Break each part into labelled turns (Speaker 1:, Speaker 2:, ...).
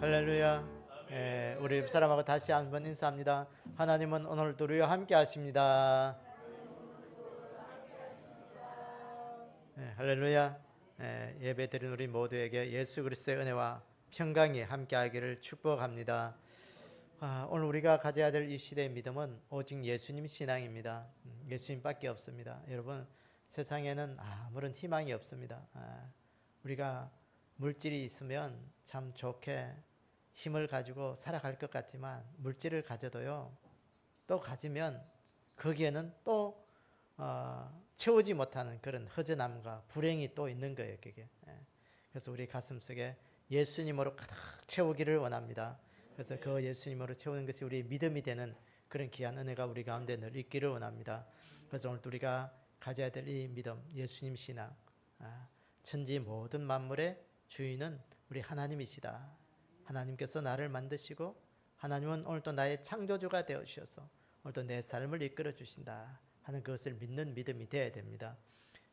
Speaker 1: 할렐루야. 우리 사람하고 다시 한번 인사합니다. 하나님은 오늘도 우리와 함께 하십니다. 할렐루야. 예배드린 우리 모두에게 예수 그리스도의 은혜와 평강이 함께하기를 축복합니다. 오늘 우리가 가져야 될 이 시대의 믿음은 오직 예수님 신앙입니다. 예수님밖에 없습니다. 여러분, 세상에는 아무런 희망이 없습니다. 우리가 물질이 있으면 참 좋게 힘을 가지고 살아갈 것 같지만 물질을 가져도요, 또 가지면 거기에는 또 채우지 못하는 그런 허전함과 불행이 또 있는 거예요. 그게. 그래서 우리 가슴속에 예수님으로 가득 채우기를 원합니다. 그래서 그 예수님으로 채우는 것이 우리의 믿음이 되는 그런 귀한 은혜가 우리 가운데 늘 있기를 원합니다. 그래서 오늘 우리가 가져야 될 이 믿음, 예수님 신앙, 천지 모든 만물의 주인은 우리 하나님이시다. 하나님께서 나를 만드시고 하나님은 오늘도 나의 창조주가 되어주셔서 오늘도 내 삶을 이끌어 주신다 하는 그것을 믿는 믿음이 되어야 됩니다.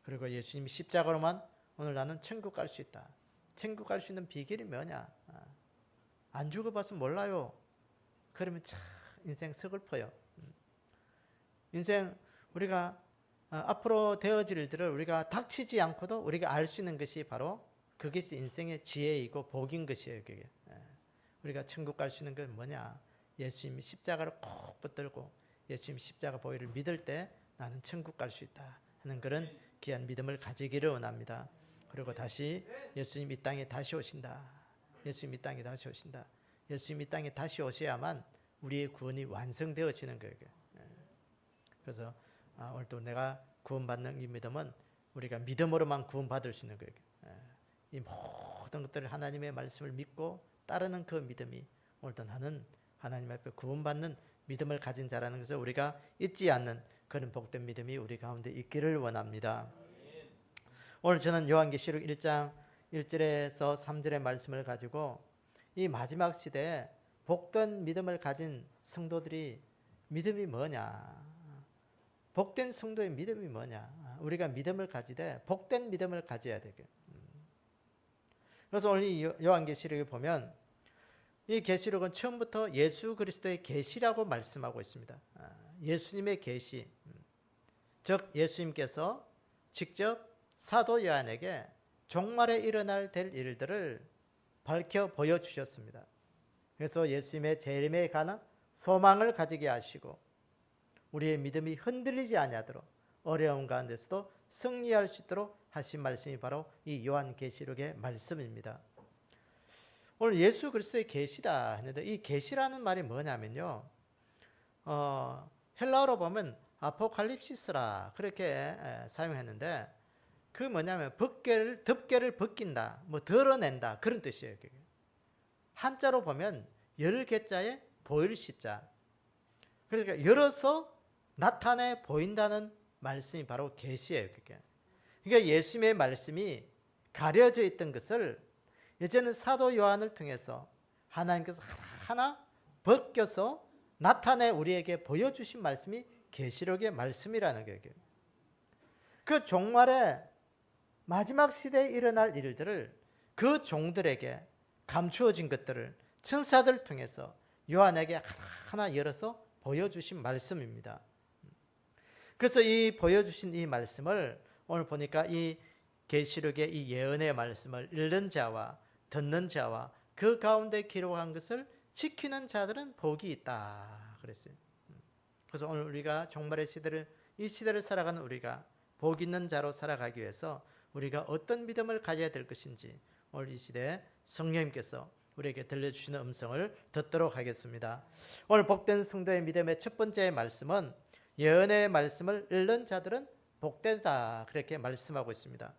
Speaker 1: 그리고 예수님이 십자가로만 오늘 나는 천국 갈 수 있다. 천국 갈 수 있는 비결이 뭐냐? 안 죽어봐서 몰라요. 그러면 참 인생 서글퍼요. 인생 우리가 앞으로 되어질 일들을 우리가 닥치지 않고도 우리가 알 수 있는 것이 바로 그것이 인생의 지혜이고 복인 것이에요. 그게. 우리가 천국 갈 수 있는 건 뭐냐? 예수님이 십자가를 꼭 붙들고 예수님 십자가 보혈을 믿을 때 나는 천국 갈 수 있다 하는 그런 귀한 믿음을 가지기를 원합니다. 그리고 다시 예수님 이 땅에 다시 오신다. 예수님 이 땅에 다시 오신다. 예수님 이 땅에 다시 오셔야만 우리의 구원이 완성되어지는 거예요. 그래서 오늘도 내가 구원받는 이 믿음은 우리가 믿음으로만 구원받을 수 있는 거예요. 이 모든 것들을 하나님의 말씀을 믿고 따르는 그 믿음이 오늘도 나는 하나님 앞에 구원받는 믿음을 가진 자라는 것을 우리가 잊지 않는 그런 복된 믿음이 우리 가운데 있기를 원합니다. 오늘 저는 요한계시록 1장 1절에서 3절의 말씀을 가지고 이 마지막 시대에 복된 믿음을 가진 성도들이 믿음이 뭐냐? 복된 성도의 믿음이 뭐냐? 우리가 믿음을 가지되 복된 믿음을 가져야 되게. 그래서 오늘 이 요한계시록에 보면 이 계시록은 처음부터 예수 그리스도의 계시라고 말씀하고 있습니다. 예수님의 계시, 즉 예수님께서 직접 사도 요한에게 종말에 일어날 될 일들을 밝혀 보여주셨습니다. 그래서 예수님의 재림에 관한 소망을 가지게 하시고 우리의 믿음이 흔들리지 아니하도록 어려움 가운데서도 승리할 수 있도록 하신 말씀이 바로 이 요한계시록의 말씀입니다. 오늘 예수 그리스도의 계시다 했는데 이 계시라는 말이 뭐냐면요, 헬라어로 보면 아포칼립시스라 그렇게 사용했는데 그 뭐냐면 덮개를 벗긴다, 뭐 드러낸다 그런 뜻이에요. 그게. 한자로 보면 열 개자에 보일 시자. 그러니까 열어서 나타내 보인다는 말씀이 바로 계시예요. 그게. 그러니까 예수님의 말씀이 가려져 있던 것을 이제는 사도 요한을 통해서 하나님께서 하나하나 벗겨서 나타내 우리에게 보여주신 말씀이 계시록의 말씀이라는 거예요. 그 종말에 마지막 시대에 일어날 일들을 그 종들에게 감추어진 것들을 천사들을 통해서 요한에게 하나하나 열어서 보여주신 말씀입니다. 그래서 이 보여주신 이 말씀을 오늘 보니까 이 계시록의 이 예언의 말씀을 읽는 자와 듣는 자와 그 가운데 기록한 것을 지키는 자들은 복이 있다 그랬어요. 그래서 오늘 우리가 종말의 시대를, 이 시대를 살아가는 우리가 복 있는 자로 살아가기 위해서 우리가 어떤 믿음을 가져야 될 것인지 오늘 이 시대에 성령님께서 우리에게 들려주시는 음성을 듣도록 하겠습니다. 오늘 복된 성도의 믿음의 첫 번째 말씀은 예언의 말씀을 읽는 자들은 복되다 그렇게 말씀하고 있습니다.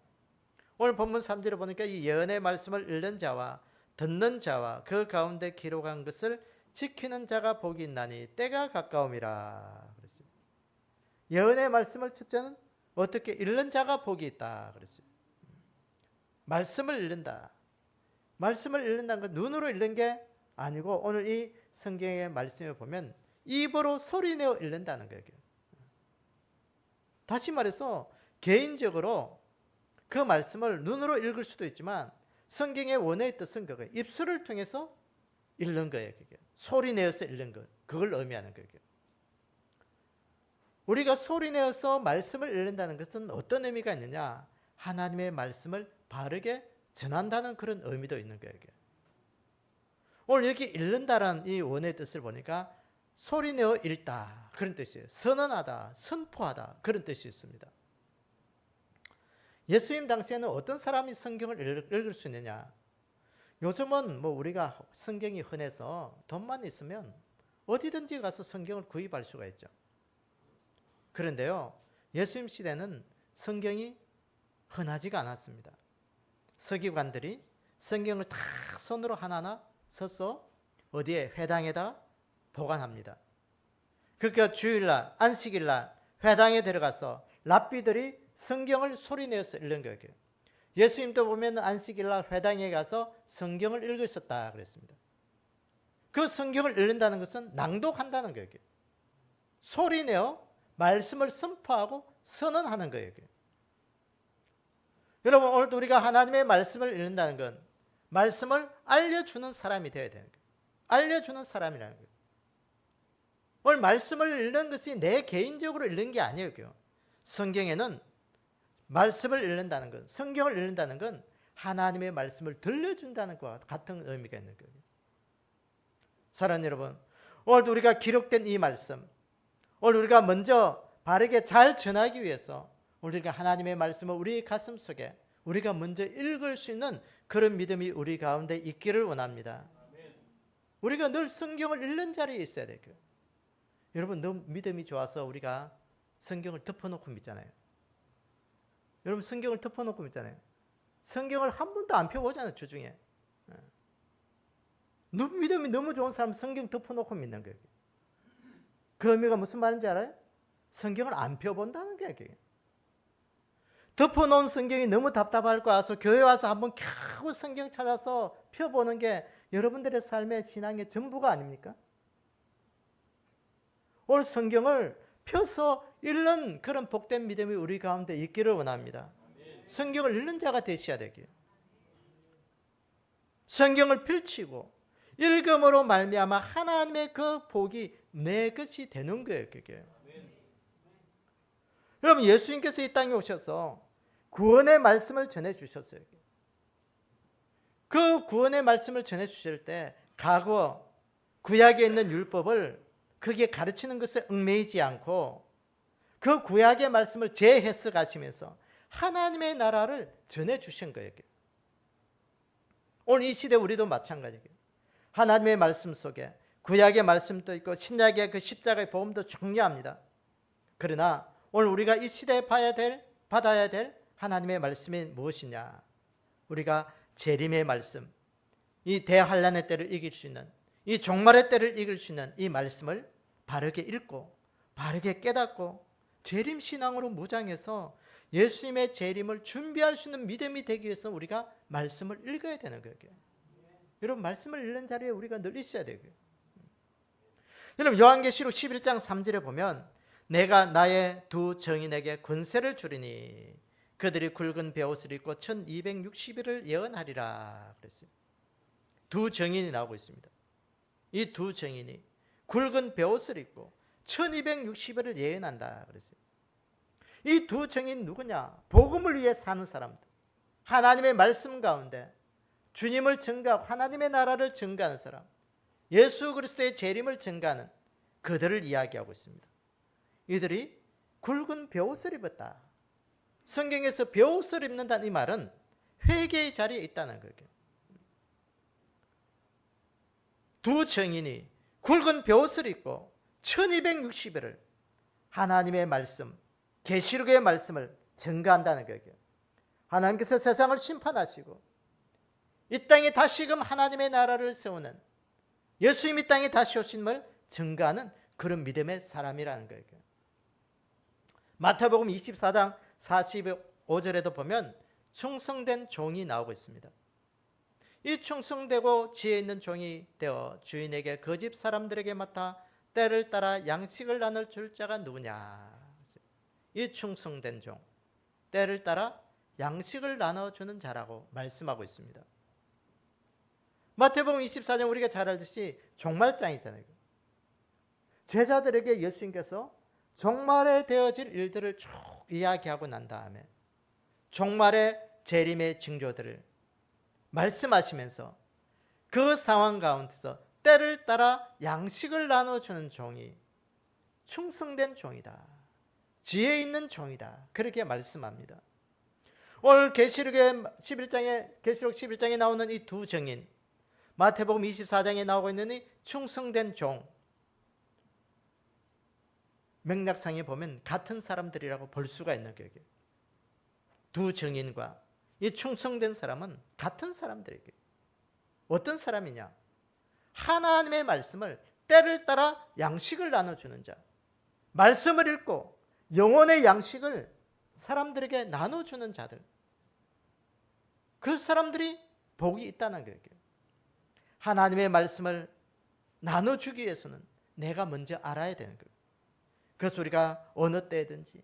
Speaker 1: 오늘 본문 3절을 보니까 이 예언의 말씀을 읽는 자와 듣는 자와 그 가운데 기록한 것을 지키는 자가 복이 있나니 때가 가까움이라 그랬어요. 예언의 말씀을 첫째는 어떻게 읽는 자가 복이 있다 그랬어요. 말씀을 읽는다. 말씀을 읽는다는 건 눈으로 읽는 게 아니고 오늘 이 성경의 말씀을 보면 입으로 소리내어 읽는다는 거예요. 다시 말해서 개인적으로 그 말씀을 눈으로 읽을 수도 있지만 성경의 원어의 뜻은 그거예요. 입술을 통해서 읽는 거예요. 그게. 소리 내어서 읽는 것. 그걸 의미하는 거예요. 우리가 소리 내어서 말씀을 읽는다는 것은 어떤 의미가 있느냐? 하나님의 말씀을 바르게 전한다는 그런 의미도 있는 거예요. 오늘 여기 읽는다라는 이 원어의 뜻을 보니까 소리 내어 읽다 그런 뜻이에요. 선언하다, 선포하다 그런 뜻이 있습니다. 예수님 당시에는 어떤 사람이 성경을 읽을 수 있느냐? 요즘은 뭐 우리가 성경이 흔해서 돈만 있으면 어디든지 가서 성경을 구입할 수가 있죠. 그런데요, 예수님 시대는 성경이 흔하지가 않았습니다. 서기관들이 성경을 다 손으로 하나하나 써서 어디에 회당에다 보관합니다. 그러니까 주일날, 안식일날 회당에 들어가서 랍비들이 성경을 소리내어서 읽는 거예요. 예수님도 보면 안식일날 회당에 가서 성경을 읽으셨다 그랬습니다. 그 성경을 읽는다는 것은 낭독한다는 거예요. 소리내어 말씀을 선포하고 선언하는 거예요. 여러분, 오늘도 우리가 하나님의 말씀을 읽는다는 건 말씀을 알려주는 사람이 되어야 되는 거예요. 알려주는 사람이라는 거예요. 오늘 말씀을 읽는 것이 내 개인적으로 읽는 게 아니에요. 성경에는 말씀을 읽는다는 건, 성경을 읽는다는 건 하나님의 말씀을 들려준다는 것과 같은 의미가 있는 거예요. 사랑하는 여러분, 오늘도 우리가 기록된 이 말씀, 오늘 우리가 먼저 바르게 잘 전하기 위해서 우리가 하나님의 말씀을 우리 가슴 속에 우리가 먼저 읽을 수 있는 그런 믿음이 우리 가운데 있기를 원합니다. 우리가 늘 성경을 읽는 자리에 있어야 돼요. 여러분, 너무 믿음이 좋아서 우리가 성경을 덮어놓고 믿잖아요. 여러분, 성경을 덮어놓고 믿잖아요. 성경을 한 번도 안 펴보잖아요, 주중에. 믿음이 너무 좋은 사람 성경 덮어놓고 믿는 거예요. 그 의미가 무슨 말인지 알아요? 성경을 안 펴본다는 거예요. 덮어놓은 성경이 너무 답답할 거 와서 교회 와서 한번 겨우 성경 찾아서 펴보는 게 여러분들의 삶의 신앙의 전부가 아닙니까? 오늘 성경을 펴서 읽는 그런 복된 믿음이 우리 가운데 있기를 원합니다. 성경을 읽는 자가 되셔야 되기에 성경을 펼치고 읽음으로 말미암아 하나님의 그 복이 내 것이 되는 거예요. 그게. 여러분, 예수님께서 이 땅에 오셔서 구원의 말씀을 전해주셨어요. 그 구원의 말씀을 전해주실 때 과거 구약에 있는 율법을 그게 가르치는 것에 얽매이지 않고 그 구약의 말씀을 재해석하시면서 하나님의 나라를 전해주신 거예요. 오늘 이 시대 우리도 마찬가지예요. 하나님의 말씀 속에 구약의 말씀도 있고 신약의 그 십자가의 복음도 중요합니다. 그러나 오늘 우리가 이 시대에 받아야 될 하나님의 말씀이 무엇이냐? 우리가 재림의 말씀, 이 대환란의 때를 이길 수 있는, 이 종말의 때를 이길 수 있는 이 말씀을 바르게 읽고 바르게 깨닫고 재림 신앙으로 무장해서 예수님의 재림을 준비할 수 있는 믿음이 되기 위해서 우리가 말씀을 읽어야 되는 거예요. 여러분, 말씀을 읽는 자리에 우리가 늘 있어야 돼요. 여러분, 요한계시록 11장 3절에 보면 내가 나의 두 정인에게 권세를 주리니 그들이 굵은 베옷을 입고 1260일을 예언하리라 그랬어요. 두 정인이 나오고 있습니다. 이 두 정인이 굵은 베옷을 입고 1260일을 예언한다 그랬어요. 이 두 정인 누구냐? 복음을 위해 사는 사람들, 하나님의 말씀 가운데 주님을 증거하고 하나님의 나라를 증거하는 사람, 예수 그리스도의 재림을 증거하는 그들을 이야기하고 있습니다. 이들이 굵은 베옷을 입었다. 성경에서 베옷을 입는다는 이 말은 회개의 자리에 있다는 거예요. 두 정인이 굵은 베옷을 입고 1260일을 하나님의 말씀, 계시록의 말씀을 증거한다는 거예요. 하나님께서 세상을 심판하시고 이 땅에 다시금 하나님의 나라를 세우는 예수님이 땅에 다시 오심을 증거하는 그런 믿음의 사람이라는 거예요. 마태복음 24장 45절에도 보면 충성된 종이 나오고 있습니다. 이 충성되고 지혜 있는 종이 되어 주인에게 그 집 사람들에게 맡아 때를 따라 양식을 나눌 줄 자가 누구냐? 이 충성된 종, 때를 따라 양식을 나눠주는 자라고 말씀하고 있습니다. 마태복음 24장 우리가 잘 알듯이 종말장이잖아요. 제자들에게 예수님께서 종말에 되어질 일들을 쭉 이야기하고 난 다음에 종말의 재림의 징조들을 말씀하시면서 그 상황 가운데서 때를 따라 양식을 나눠주는 종이 충성된 종이다. 지혜 있는 종이다. 그렇게 말씀합니다. 오늘 계시록 11장에 나오는 이 두 증인, 마태복음 24장에 나오고 있는 이 충성된 종, 맥락상에 보면 같은 사람들이라고 볼 수가 있는 거예요. 두 증인과 이 충성된 사람은 같은 사람들에게 어떤 사람이냐? 하나님의 말씀을 때를 따라 양식을 나눠주는 자, 말씀을 읽고 영혼의 양식을 사람들에게 나눠주는 자들, 그 사람들이 복이 있다는 거예요. 하나님의 말씀을 나눠주기 위해서는 내가 먼저 알아야 되는 거예요. 그래서 우리가 어느 때든지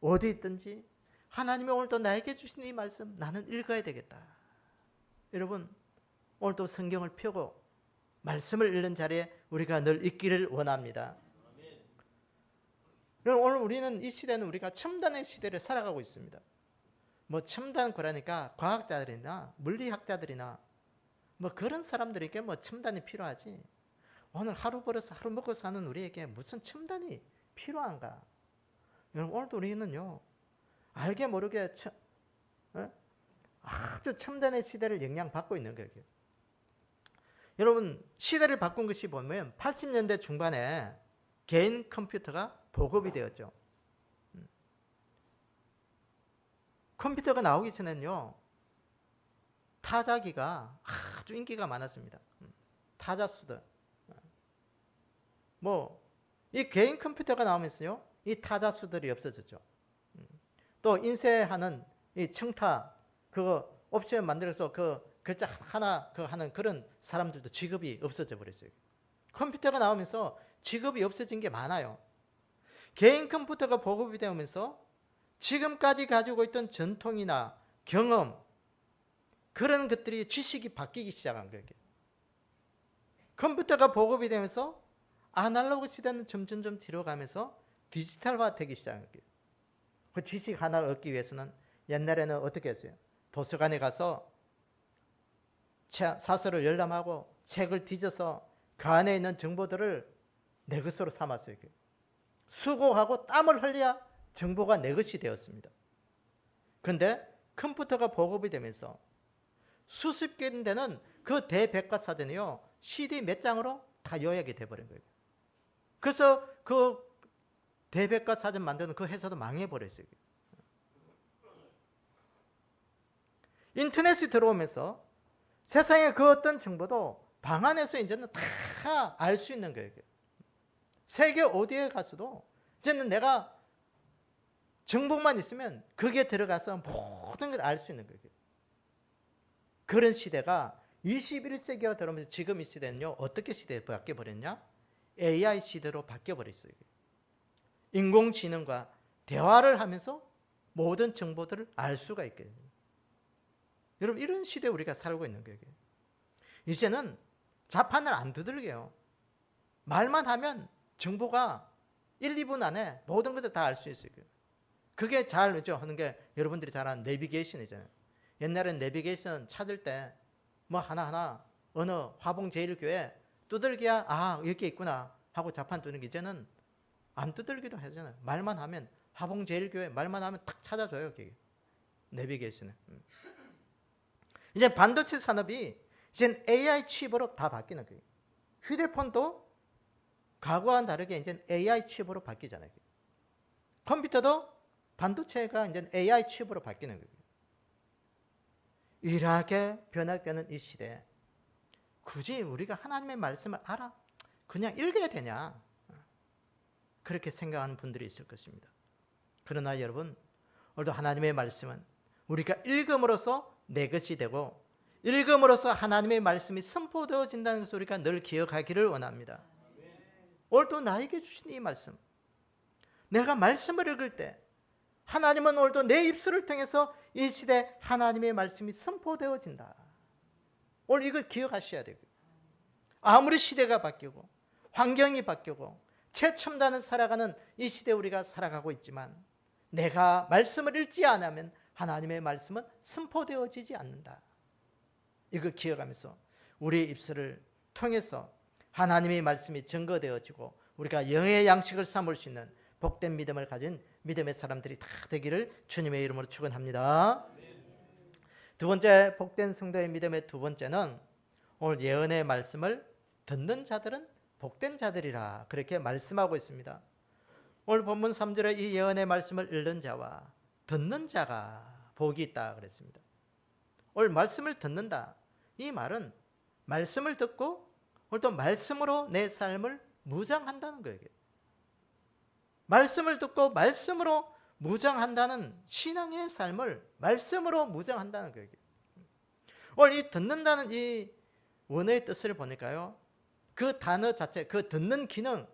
Speaker 1: 어디 있든지 하나님이 오늘도 나에게 주신 이 말씀 나는 읽어야 되겠다. 여러분 오늘도 성경을 펴고 말씀을 읽는 자리에 우리가 늘 있기를 원합니다. 오늘 우리는 이 시대는 우리가 첨단의 시대를 살아가고 있습니다. 뭐 첨단 거라니까 과학자들이나 물리학자들이나 뭐 그런 사람들에게 뭐 첨단이 필요하지. 오늘 하루 벌어서 하루 먹고 사는 우리에게 무슨 첨단이 필요한가? 여러분 오늘도 우리는요 알게 모르게 아주 첨단의 시대를 영향받고 있는 거예요. 여러분 시대를 바꾼 것이 보면 80년대 중반에 개인 컴퓨터가 보급이 되었죠. 컴퓨터가 나오기 전에는요 타자기가 아주 인기가 많았습니다. 타자수들. 뭐 이 개인 컴퓨터가 나오면서요 이 타자수들이 없어졌죠. 또 인쇄하는 이 청타 그거 옵션 만들어서 그 글자 하나 그 하는 그런 사람들도 직업이 없어져 버렸어요. 컴퓨터가 나오면서 직업이 없어진 게 많아요. 개인 컴퓨터가 보급이 되면서 지금까지 가지고 있던 전통이나 경험 그런 것들이 지식이 바뀌기 시작한 거예요. 컴퓨터가 보급이 되면서 아날로그 시대는 점점 뒤로 가면서 디지털화 되기 시작한 거예요. 그 지식 하나를 얻기 위해서는 옛날에는 어떻게 했어요? 도서관에 가서 사설을 열람하고 책을 뒤져서 그 안에 있는 정보들을 내 것으로 삼았어요. 수고하고 땀을 흘려야 정보가 내 것이 되었습니다. 그런데 컴퓨터가 보급이 되면서 수십 개 되는 그 대백과사전이요 CD 몇 장으로 다 요약이 돼버린 거예요. 그래서 그 대백과사전 만드는 그 회사도 망해버렸어요. 인터넷이 들어오면서 세상의 그 어떤 정보도 방 안에서 이제는 다 알 수 있는 거예요. 세계 어디에 가서도 이제는 내가 정보만 있으면 거기에 들어가서 모든 걸 알 수 있는 거예요. 그런 시대가 21세기가 들어오면서 지금 이 시대는요 어떻게 시대에 바뀌어버렸냐? AI 시대로 바뀌어버렸어요. 인공지능과 대화를 하면서 모든 정보들을 알 수가 있게 돼요. 여러분 이런 시대에 우리가 살고 있는 거예요. 이제는 자판을 안 두들겨요. 말만 하면 정보가 1, 2분 안에 모든 것을 다 알 수 있어요. 그게 잘 하는 게 여러분들이 잘 아는 내비게이션이잖아요. 옛날엔 내비게이션 찾을 때 뭐 하나하나 어느 화봉제일교회 두들기야 아 여기 있구나 하고 자판 두는 게 이제는 안 두들기도 하잖아요. 말만 하면 화봉제일교회 말만 하면 탁 찾아줘요. 그게 내비게이션은. 이제 반도체 산업이 이제 AI 칩으로 다 바뀌는 거예요. 휴대폰도 과거와는 다르게 이제 AI 칩으로 바뀌잖아요. 컴퓨터도 반도체가 이제 AI 칩으로 바뀌는 거예요. 이렇게 변화되는 이 시대에 굳이 우리가 하나님의 말씀을 알아? 그냥 읽어야 되냐? 그렇게 생각하는 분들이 있을 것입니다. 그러나 여러분, 오늘도 하나님의 말씀은 우리가 읽음으로써 내 것이 되고 읽음으로써 하나님의 말씀이 선포되어진다는 것을 우리가 늘 기억하기를 원합니다. 오늘도 나에게 주신 이 말씀, 내가 말씀을 읽을 때 하나님은 오늘도 내 입술을 통해서 이 시대 하나님의 말씀이 선포되어진다. 오늘 이거 기억하셔야 돼요. 아무리 시대가 바뀌고 환경이 바뀌고 최첨단을 살아가는 이 시대에 우리가 살아가고 있지만 내가 말씀을 읽지 않으면 하나님의 말씀은 선포되어지지 않는다. 이거 기억하면서 우리의 입술을 통해서 하나님의 말씀이 증거되어지고 우리가 영의 양식을 삼을 수 있는 복된 믿음을 가진 믿음의 사람들이 다 되기를 주님의 이름으로 축원합니다. 두 번째, 복된 성도의 믿음의 두 번째는 오늘 예언의 말씀을 듣는 자들은 복된 자들이라 그렇게 말씀하고 있습니다. 오늘 본문 3절에 이 예언의 말씀을 읽는 자와 듣는 자가 복이 있다 그랬습니다. 오늘 말씀을 듣는다. 이 말은 말씀을 듣고 오늘 또 말씀으로 내 삶을 무장한다는 거예요. 말씀을 듣고 말씀으로 무장한다는 신앙의 삶을 말씀으로 무장한다는 거예요. 오늘 이 듣는다는 이 원어의 뜻을 보니까요, 그 단어 자체, 그 듣는 기능,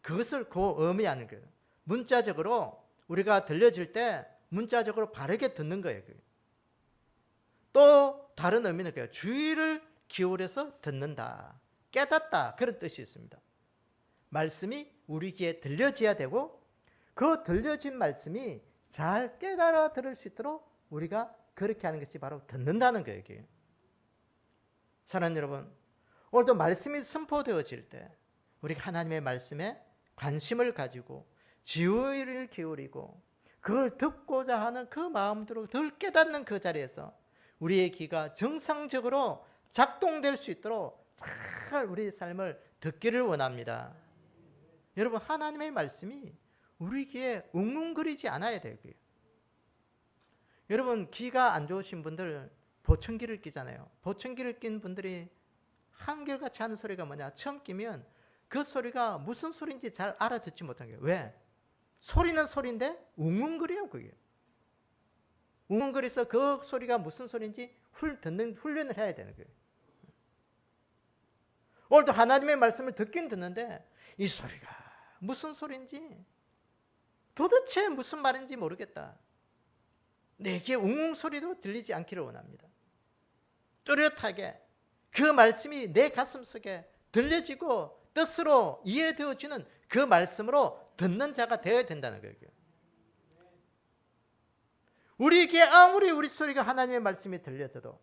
Speaker 1: 그것을 그 의미하는 거예요. 문자적으로 우리가 들려질 때 문자적으로 바르게 듣는 거예요. 또 다른 의미는 그래요. 주의를 기울여서 듣는다, 깨닫다, 그런 뜻이 있습니다. 말씀이 우리 귀에 들려져야 되고 그 들려진 말씀이 잘 깨달아 들을 수 있도록 우리가 그렇게 하는 것이 바로 듣는다는 거예요. 사랑하는 여러분, 오늘도 말씀이 선포되어질 때 우리가 하나님의 말씀에 관심을 가지고 주의를 기울이고 그걸 듣고자 하는 그 마음대로 덜 깨닫는 그 자리에서 우리의 귀가 정상적으로 작동될 수 있도록 잘 우리의 삶을 듣기를 원합니다. 여러분, 하나님의 말씀이 우리 귀에 웅웅거리지 않아야 돼요. 여러분, 귀가 안 좋으신 분들 보청기를 끼잖아요. 보청기를 낀 분들이 한결같이 하는 소리가 뭐냐? 처음 끼면 그 소리가 무슨 소리인지 잘 알아듣지 못한 거예요. 왜? 소리는 소리인데 웅웅거려요. 그게 웅웅거려서 그 소리가 무슨 소리인지 듣는 훈련을 해야 되는 거예요. 오늘도 하나님의 말씀을 듣긴 듣는데 이 소리가 무슨 소리인지 도대체 무슨 말인지 모르겠다. 내 귀에 웅웅 소리도 들리지 않기를 원합니다. 뚜렷하게 그 말씀이 내 가슴 속에 들려지고 뜻으로 이해되어지는 그 말씀으로 듣는 자가 되어야 된다는 거예요. 우리에게 아무리 우리 소리가 하나님의 말씀이 들려져도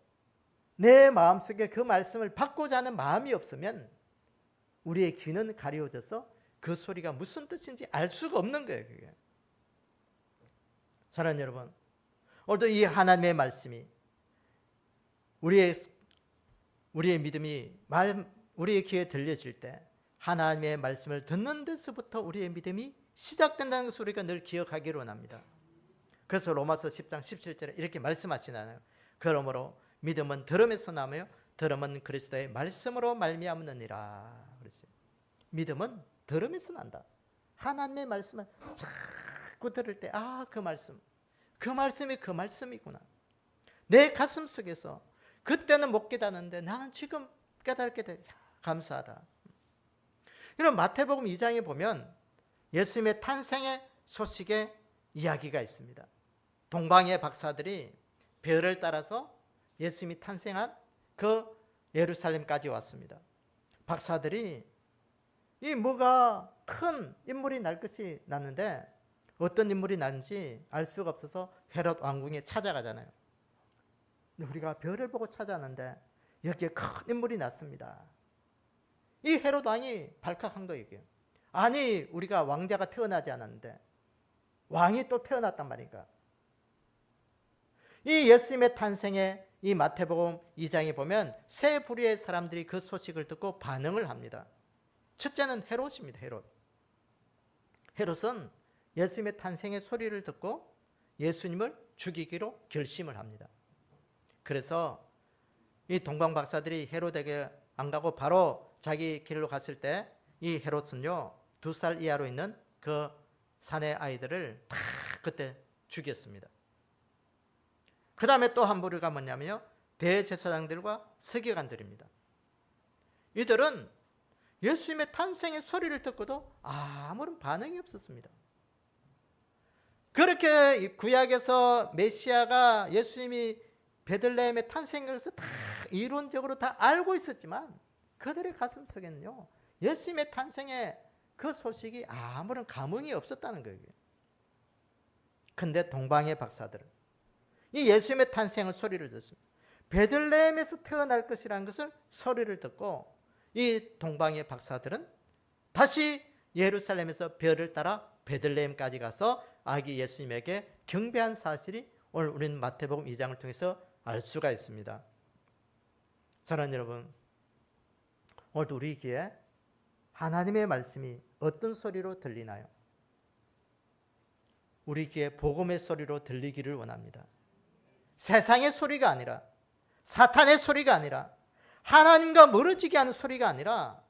Speaker 1: 내 마음속에 그 말씀을 받고자 하는 마음이 없으면 우리의 귀는 가려워져서 그 소리가 무슨 뜻인지 알 수가 없는 거예요. 그게. 사랑하는 여러분, 오늘도 이 하나님의 말씀이 우리의 믿음이 우리의 귀에 들려질 때 하나님의 말씀을 듣는 데서부터 우리의 믿음이 시작된다는 것을 우리가 늘 기억하기를 원합니다. 그래서 로마서 10장 17절에 이렇게 말씀하시나요? 그러므로 믿음은 들음에서 나며 들음은 그리스도의 말씀으로 말미암느니라. 그랬어요. 믿음은 들음에서 난다. 하나님의 말씀을 자꾸 들을 때 그 말씀이 그 말씀이구나. 내 가슴 속에서 그때는 못 깨닫는데 나는 지금 깨닫게 돼. 감사하다. 이런 마태복음 2장에 보면 예수님의 탄생의 소식의 이야기가 있습니다. 동방의 박사들이 별을 따라서 예수님이 탄생한 그 예루살렘까지 왔습니다. 박사들이 이 뭐가 큰 인물이 날 것이 났는데 어떤 인물이 났는지 알 수가 없어서 헤롯 왕궁에 찾아가잖아요. 근데 우리가 별을 보고 찾아왔는데 여기에 큰 인물이 났습니다. 이 헤롯 왕이 발칵한 거예요. 아니, 우리가 왕자가 태어나지 않았는데 왕이 또 태어났단 말인가. 이 예수님의 탄생에 이 마태복음 2장에 보면 세 부류의 사람들이 그 소식을 듣고 반응을 합니다. 첫째는 헤롯입니다. 헤롯은 예수님의 탄생의 소리를 듣고 예수님을 죽이기로 결심을 합니다. 그래서 이 동방 박사들이 헤롯에게 안 가고 바로 자기 길로 갔을 때 이 헤롯은요 2살 이하로 있는 그 사내 아이들을 다 그때 죽였습니다. 그 다음에 또 한 부류가 뭐냐면요, 대제사장들과 서기관들입니다. 이들은 예수님의 탄생의 소리를 듣고도 아무런 반응이 없었습니다. 그렇게 구약에서 메시아가 예수님이 베들레헴의 탄생에 대해서 다 이론적으로 다 알고 있었지만 그들의 가슴 속에는요, 예수님의 탄생의 그 소식이 아무런 감흥이 없었다는 거예요. 근데 동방의 박사들은 이 예수님의 탄생의 소리를 듣습니다. 베들레헴에서 태어날 것이라는 것을 소리를 듣고 이 동방의 박사들은 다시 예루살렘에서 별을 따라 베들레헴까지 가서 아기 예수님에게 경배한 사실이 오늘 우리는 마태복음 2장을 통해서 알 수가 있습니다. 사랑하는 여러분, 오늘도 우리 귀에 하나님의 말씀이 어떤 소리로 들리나요? 우리 귀에 복음의 소리로 들리기를 원합니다. 세상의 소리가 아니라, 사탄의 소리가 아니라, 하나님과 멀어지게 하는 소리가 아니라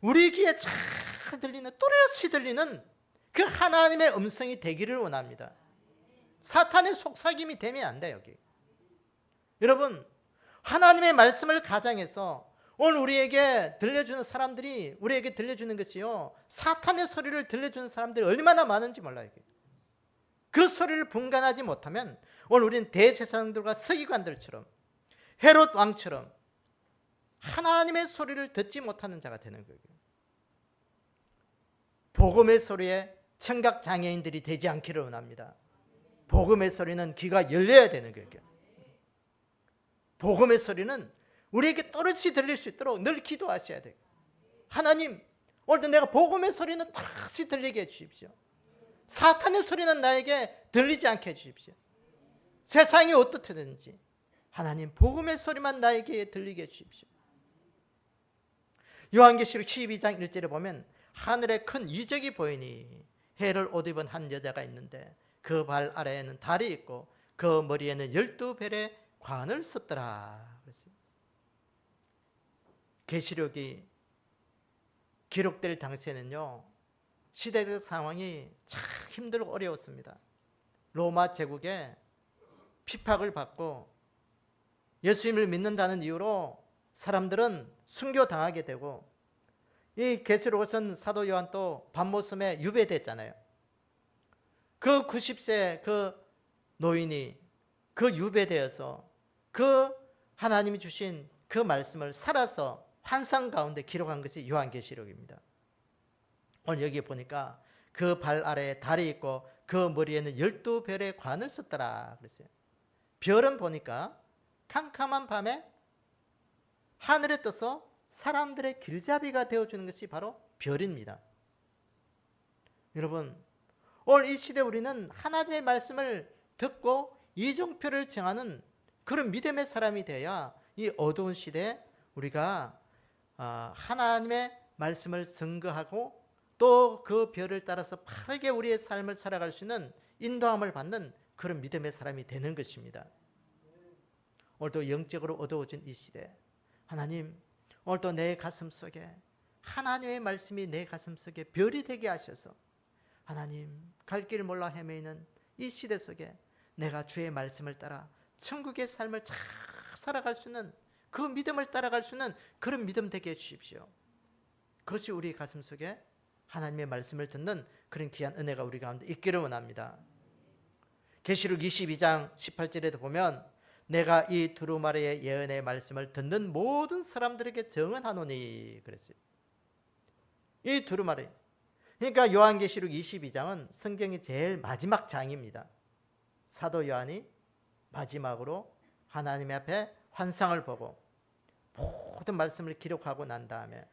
Speaker 1: 우리 귀에 잘 들리는, 또렷이 들리는 그 하나님의 음성이 되기를 원합니다. 사탄의 속삭임이 되면 안 돼요. 여기 여러분, 하나님의 말씀을 가장해서 오늘 우리에게 들려주는 사람들이, 우리에게 들려주는 것이요, 사탄의 소리를 들려주는 사람들이 얼마나 많은지 몰라요. 그 소리를 분간하지 못하면 오늘 우리는 대제사장들과 서기관들처럼, 헤롯 왕처럼 하나님의 소리를 듣지 못하는 자가 되는 거예요. 복음의 소리에 청각 장애인들이 되지 않기를 원합니다. 복음의 소리는 귀가 열려야 되는 거예요. 복음의 소리는 우리에게 또렷이 들릴 수 있도록 늘 기도하셔야 돼요. 하나님, 오늘도 내가 복음의 소리는 또렷이 들리게 해주십시오. 사탄의 소리는 나에게 들리지 않게 해주십시오. 세상이 어떻든지 하나님 복음의 소리만 나에게 들리게 해주십시오. 요한계시록 12장 1절에 보면 하늘에 큰 이적이 보이니 해를 옷 입은 한 여자가 있는데 그 발 아래에는 달이 있고 그 머리에는 12별의 관을 썼더라. 계시록이 기록될 당시에는요, 시대적 상황이 참 힘들고 어려웠습니다. 로마 제국에 핍박을 받고 예수님을 믿는다는 이유로 사람들은 순교당하게 되고, 이 계시록에서는 사도 요한도 밤모섬에 유배됐잖아요. 그 90세 그 노인이 그 유배되어서 그 하나님이 주신 그 말씀을 살아서 환상 가운데 기록한 것이 요한계시록입니다. 오늘 여기 보니까 그 발 아래에 달이 있고 그 머리에는 12별의 관을 썼더라 그랬어요. 별은 보니까 캄캄한 밤에 하늘에 떠서 사람들의 길잡이가 되어주는 것이 바로 별입니다. 여러분, 오늘 이 시대 우리는 하나님의 말씀을 듣고 이정표를 정하는 그런 믿음의 사람이 되어야 이 어두운 시대에 우리가 하나님의 말씀을 증거하고 또 그 별을 따라서 빠르게 우리의 삶을 살아갈 수 있는 인도함을 받는 그런 믿음의 사람이 되는 것입니다. 오늘도 영적으로 어두워진 이 시대, 하나님 오늘도 내 가슴 속에 하나님의 말씀이 내 가슴 속에 별이 되게 하셔서 하나님 갈 길 몰라 헤매이는 이 시대 속에 내가 주의 말씀을 따라 천국의 삶을 잘 살아갈 수 있는 그 믿음을 따라갈 수 있는 그런 믿음 되게 해주십시오. 그것이 우리 가슴 속에 하나님의 말씀을 듣는 그런 귀한 은혜가 우리 가운데 있기를 원합니다. 계시록 22장 18절에도 보면 내가 이 두루마리의 예언의 말씀을 듣는 모든 사람들에게 증언하노니 그랬어요. 이 두루마리, 그러니까 요한계시록 22장은 성경의 제일 마지막 장입니다. 사도 요한이 마지막으로 하나님 앞에 환상을 보고 모든 말씀을 기록하고 난 다음에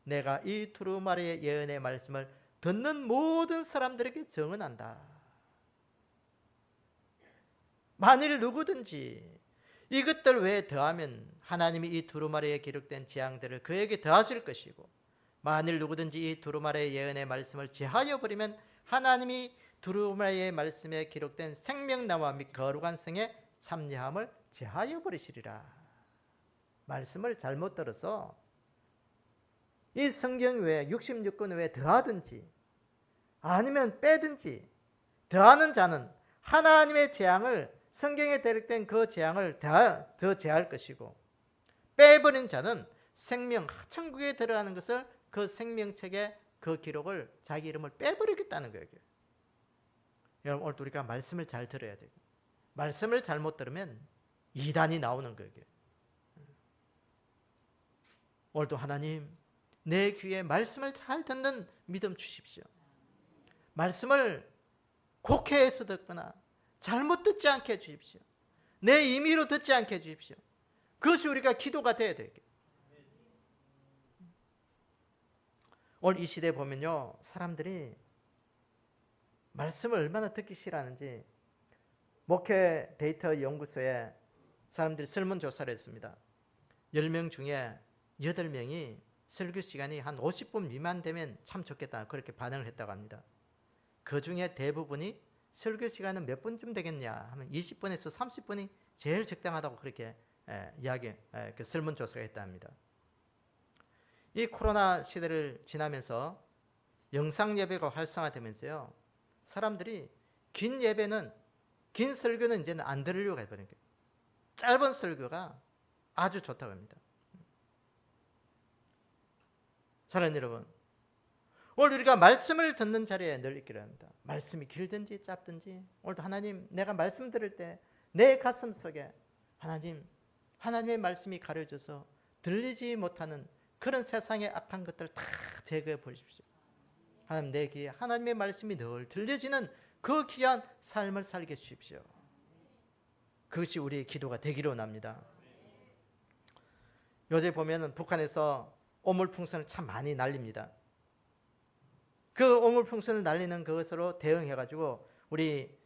Speaker 1: 내가 이 두루마리의 예언의 말씀을 듣는 모든 사람들에게 증언한다. 만일 누구든지 이것들 외에 더하면 하나님이 이 두루마리에 기록된 재앙들을 그에게 더하실 것이고, 만일 누구든지 이 두루마리의 예언의 말씀을 제하여 버리면 하나님이 두루마리의 말씀에 기록된 생명나무와 및 거룩한 성의 참여함을 제하여 버리시리라. 말씀을 잘못 들어서 이 성경 외에 66권 외에 더하든지 아니면 빼든지 더하는 자는 하나님의 재앙을, 성경에 기록된 그 재앙을 더 제할 것이고, 빼버린 자는 생명 천국에 들어가는 것을 그 생명책에 그 기록을 자기 이름을 빼버리겠다는 거예요. 여러분 오늘 우리가 말씀을 잘 들어야 돼요. 말씀을 잘못 들으면 이단이 나오는 거예요. 오늘도 하나님 내 귀에 말씀을 잘 듣는 믿음 주십시오. 말씀을 곡해해서 듣거나 잘못 듣지 않게 해주십시오. 내 임의로 듣지 않게 해주십시오. 그것이 우리가 기도가 돼야 돼요. 오늘 이 시대에 보면요, 사람들이 말씀을 얼마나 듣기 싫어하는지 목회 데이터 연구소에 사람들이 설문조사를 했습니다. 10명 중에 8명이 설교 시간이 한 50분 미만 되면 참 좋겠다, 그렇게 반응을 했다고 합니다. 그 중에 대부분이 설교 시간은 몇 분쯤 되겠냐 하면 20분에서 30분이 제일 적당하다고 그렇게 그 설문조사가 했다 합니다. 이 코로나 시대를 지나면서 영상 예배가 활성화되면서요, 사람들이 긴 설교는 이제는 안 들으려고 해버린 거예요. 짧은 설교가 아주 좋다고 합니다. 사랑하는 여러분, 오늘 우리가 말씀을 듣는 자리에 늘 있기를 합니다. 말씀이 길든지 짧든지 오늘도 하나님, 내가 말씀 들을 때 내 가슴 속에 하나님의 말씀이 가려져서 들리지 못하는 그런 세상의 악한 것들 다 제거해 버리십시오. 하나님, 내 귀에 하나님의 말씀이 늘 들려지는 그 귀한 삶을 살게 해주십시오. 그것이 우리의 기도가 되기를 원합니다. 요새 보면은 북한에서 오물풍선을 참 많이 날립니다. 그 오물풍선을 날리는 그것으로 대응해가지고 우리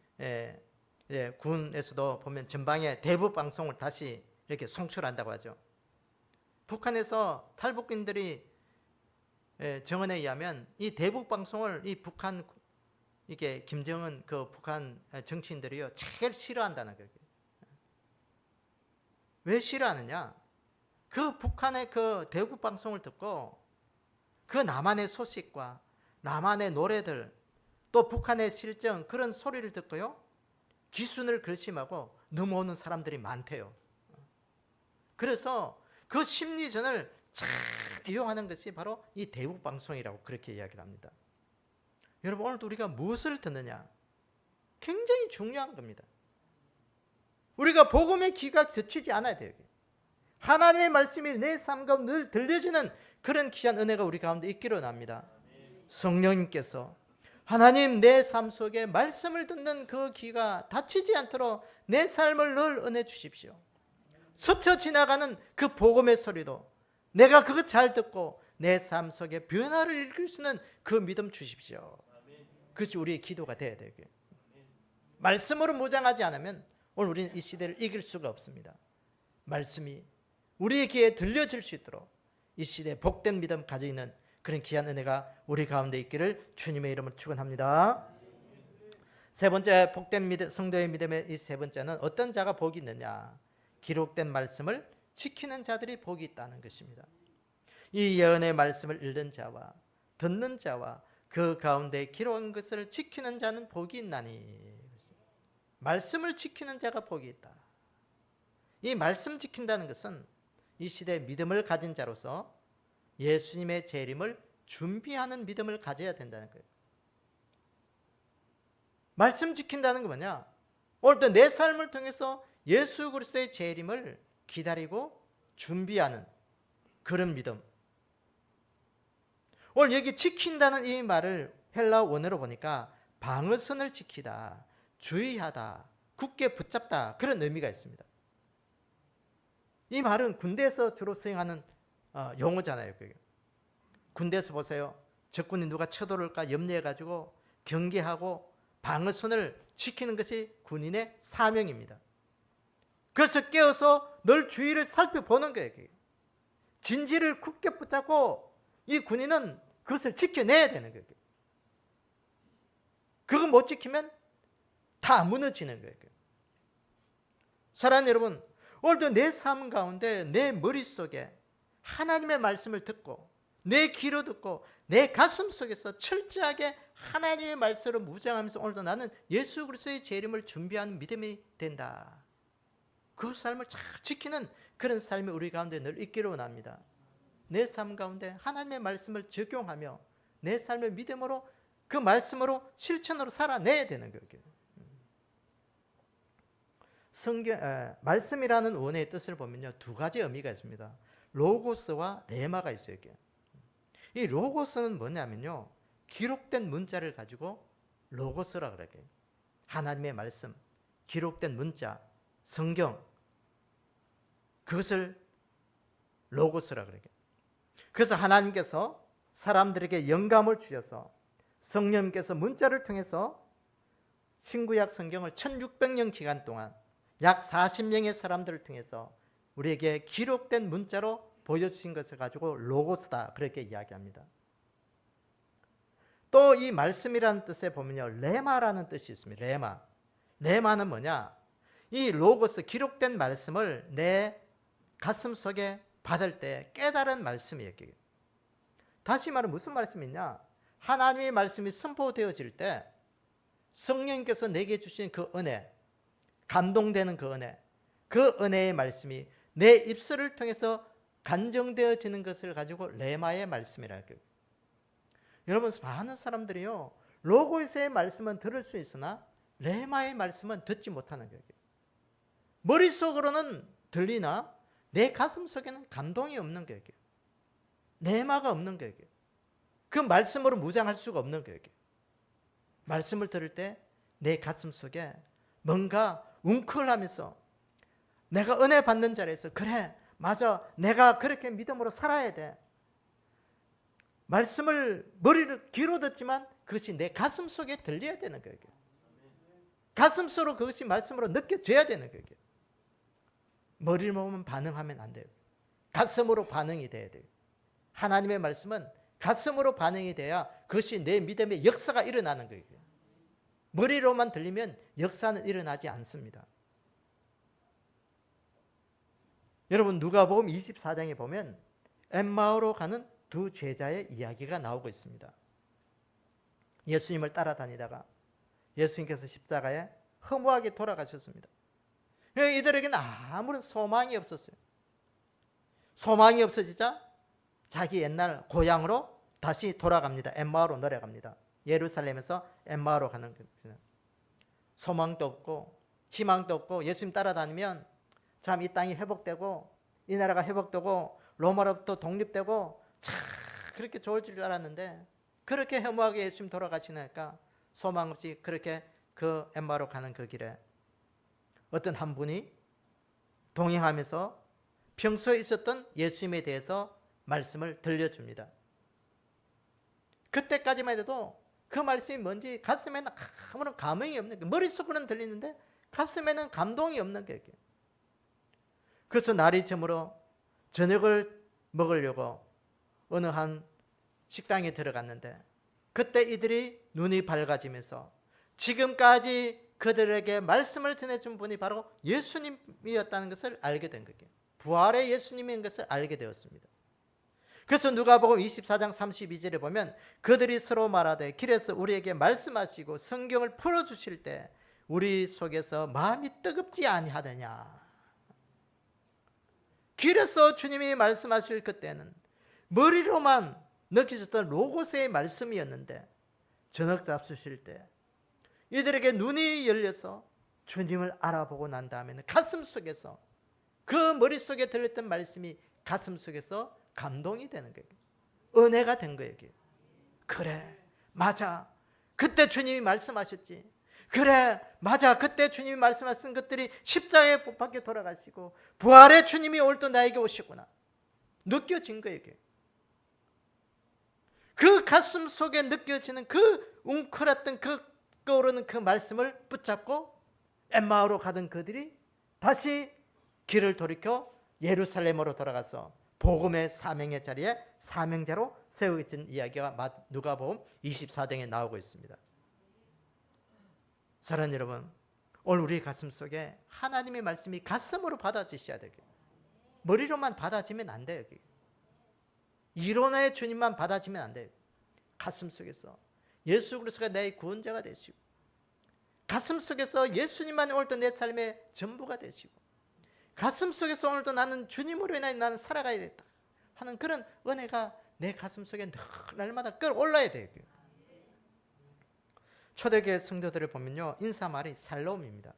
Speaker 1: 군에서도 보면 전방에 대북 방송을 다시 이렇게 송출한다고 하죠. 북한에서 탈북민들이 정언에 의하면 이 대북 방송을 이 북한 이게 김정은 그 북한 정치인들이요 제일 싫어한다는 거예요. 왜 싫어하느냐? 그 북한의 그 대북 방송을 듣고 그 남한의 소식과 남한의 노래들 또 북한의 실정 그런 소리를 듣고요 기순을 결심하고 넘어오는 사람들이 많대요. 그래서 그 심리전을 잘 이용하는 것이 바로 이 대북 방송이라고 그렇게 이야기를 합니다. 여러분, 오늘도 우리가 무엇을 듣느냐 굉장히 중요한 겁니다. 우리가 복음의 귀가 닫히지 않아야 돼요. 하나님의 말씀이 내 삶 가운데 늘 들려주는 그런 귀한 은혜가 우리 가운데 있기를 원합니다. 성령님께서 하나님 내 삶 속에 말씀을 듣는 그 귀가 닫히지 않도록 내 삶을 늘 은혜 주십시오. 스쳐 지나가는 그 복음의 소리도 내가 그것 잘 듣고 내 삶 속에 변화를 일으킬 수 있는 그 믿음 주십시오. 그것이 우리의 기도가 되어야 되고요. 말씀으로 무장하지 않으면 오늘 우리는 이 시대를 이길 수가 없습니다. 말씀이 우리의 귀에 들려질 수 있도록 이 시대에 복된 믿음 가지고 있는 그런 귀한 은혜가 우리 가운데 있기를 주님의 이름으로 축원합니다. 세 번째, 복된 믿음, 성도의 믿음의 이 세 번째는 어떤 자가 복이 있느냐? 기록된 말씀을 지키는 자들이 복이 있다는 것입니다. 이 예언의 말씀을 읽는 자와 듣는 자와 그 가운데 기록한 것을 지키는 자는 복이 있나니. 말씀을 지키는 자가 복이 있다. 이 말씀 지킨다는 것은 이 시대에 믿음을 가진 자로서 예수님의 재림을 준비하는 믿음을 가져야 된다는 거예요. 말씀 지킨다는 건 뭐냐? 오늘도 내 삶을 통해서 예수 그리스도의 재림을 기다리고 준비하는 그런 믿음. 오늘 여기 지킨다는 이 말을 헬라 원어로 보니까 방어선을 지키다, 주의하다, 굳게 붙잡다 그런 의미가 있습니다. 이 말은 군대에서 주로 사용하는 용어잖아요. 군대에서 보세요. 적군이 누가 쳐들어올까 염려해가지고 경계하고 방어선을 지키는 것이 군인의 사명입니다. 그래서 깨어서 늘 주위를 살펴보는 거예요. 진지를 굳게 붙잡고 이 군인은 그것을 지켜내야 되는 거예요. 그거 못 지키면 다 무너지는 거예요. 사랑하는 여러분, 오늘도 내 삶 가운데 내 머릿속에 하나님의 말씀을 듣고 내 귀로 듣고 내 가슴 속에서 철저하게 하나님의 말씀으로 무장하면서 오늘도 나는 예수 그리스도의 재림을 준비하는 믿음이 된다. 그 삶을 잘 지키는 그런 삶이 우리 가운데 늘 있기를 원합니다. 내 삶 가운데 하나님의 말씀을 적용하며 내 삶의 믿음으로 그 말씀으로 실천으로 살아내야 되는 거예요. 말씀이라는 원어의 뜻을 보면요, 두 가지 의미가 있습니다. 로고스와 레마가 있어요. 이게. 이 로고스는 뭐냐면요, 기록된 문자를 가지고 로고스라 그래요. 하나님의 말씀, 기록된 문자, 성경, 그것을 로고스라 그래요. 그래서 하나님께서 사람들에게 영감을 주셔서 성령님께서 문자를 통해서 신구약 성경을 1600년 기간 동안 약 40명의 사람들을 통해서 우리에게 기록된 문자로 보여주신 것을 가지고 로고스다, 그렇게 이야기합니다. 또 이 말씀이라는 뜻에 보면요, 레마라는 뜻이 있습니다. 레마는 뭐냐? 이 로고스, 기록된 말씀을 내 가슴 속에 받을 때 깨달은 말씀이에요. 다시 말하면 무슨 말씀이냐? 하나님의 말씀이 선포되어질 때 성령님께서 내게 주신 그 은혜, 감동되는 그 은혜의 말씀이 내 입술을 통해서 간정되어지는 것을 가지고 레마의 말씀이라고 해요. 여러분, 많은 사람들이요, 로고스의 말씀은 들을 수 있으나 레마의 말씀은 듣지 못하는 거예요. 머릿속으로는 들리나 내 가슴 속에는 감동이 없는 거예요. 레마가 없는 거예요. 그 말씀으로 무장할 수가 없는 거예요. 말씀을 들을 때 내 가슴 속에 뭔가 웅크하면서 내가 은혜 받는 자리에서, 그래, 맞아, 내가 그렇게 믿음으로 살아야 돼. 말씀을 머리를 귀로 듣지만 그것이 내 가슴 속에 들려야 되는 거예요. 가슴속으로 그것이 말씀으로 느껴져야 되는 거예요. 머리로만 반응하면 안 돼요. 가슴으로 반응이 돼야 돼요. 하나님의 말씀은 가슴으로 반응이 돼야 그것이 내 믿음의 역사가 일어나는 거예요. 머리로만 들리면 역사는 일어나지 않습니다. 여러분, 누가복음 24장에 보면 엠마오로 가는 두 제자의 이야기가 나오고 있습니다. 예수님을 따라다니다가 예수님께서 십자가에 허무하게 돌아가셨습니다. 이들에게는 아무런 소망이 없었어요. 소망이 없어지자 자기 옛날 고향으로 다시 돌아갑니다. 엠마오로 내려갑니다. 예루살렘에서 엠마오로 가는 겁니다. 소망도 없고 희망도 없고 예수님 따라다니면 참 이 땅이 회복되고 이 나라가 회복되고 로마로부터 독립되고 참 그렇게 좋을 줄 알았는데, 그렇게 허무하게 예수님 돌아가시니까 소망 없이 그렇게 그 엠마오로 가는 그 길에 어떤 한 분이 동행하면서 평소에 있었던 예수님에 대해서 말씀을 들려줍니다. 그때까지만 해도 그 말씀이 뭔지 가슴에는 아무런 감흥이 없는 거예요. 머릿속으로는 들리는데 가슴에는 감동이 없는 거예요. 그래서 날이 저물어 저녁을 먹으려고 어느 한 식당에 들어갔는데, 그때 이들이 눈이 밝아지면서 지금까지 그들에게 말씀을 전해준 분이 바로 예수님이었다는 것을 알게 된 거예요. 부활의 예수님인 것을 알게 되었습니다. 그래서 누가복음 24장 32절에 보면 그들이 서로 말하되 길에서 우리에게 말씀하시고 성경을 풀어주실 때 우리 속에서 마음이 뜨겁지 아니하더냐. 길에서 주님이 말씀하실 그때는 머리로만 느끼셨던 로고스의 말씀이었는데, 저녁 잡수실 때 이들에게 눈이 열려서 주님을 알아보고 난 다음에는 가슴 속에서 그 머릿속에 들렸던 말씀이 가슴 속에서 감동이 되는 거예요. 은혜가 된 거예요. 그래, 맞아, 그때 주님이 말씀하셨지. 그래, 맞아, 그때 주님이 말씀하신 것들이 십자가에 못 박혀 돌아가시고 부활의 주님이 오늘 또 나에게 오시구나 느껴진 거예요. 그 가슴 속에 느껴지는 그 웅크렸던 그 떠오르는 그 말씀을 붙잡고 엠마오로 가던 그들이 다시 길을 돌이켜 예루살렘으로 돌아가서 복음의 사명의 자리에 사명자로 세우게 이야기가 누가복음 24장에 나오고 있습니다. 사랑하는 여러분, 오늘 우리 가슴 속에 하나님의 말씀이 가슴으로 받아지셔야 돼요. 머리로만 받아지면 안 돼요. 이론의 주님만 받아지면 안 돼요. 가슴 속에서 예수 그리스도가 내 구원자가 되시고, 가슴 속에서 예수님만 오늘도 내 삶의 전부가 되시고, 가슴 속에서 오늘도 나는 주님으로 인하여 나는 살아가야 겠다 하는 그런 은혜가 내 가슴 속에 늘 날마다 끌어올라야 돼요. 초대교회 성도들을 보면요, 인사말이 살롬입니다.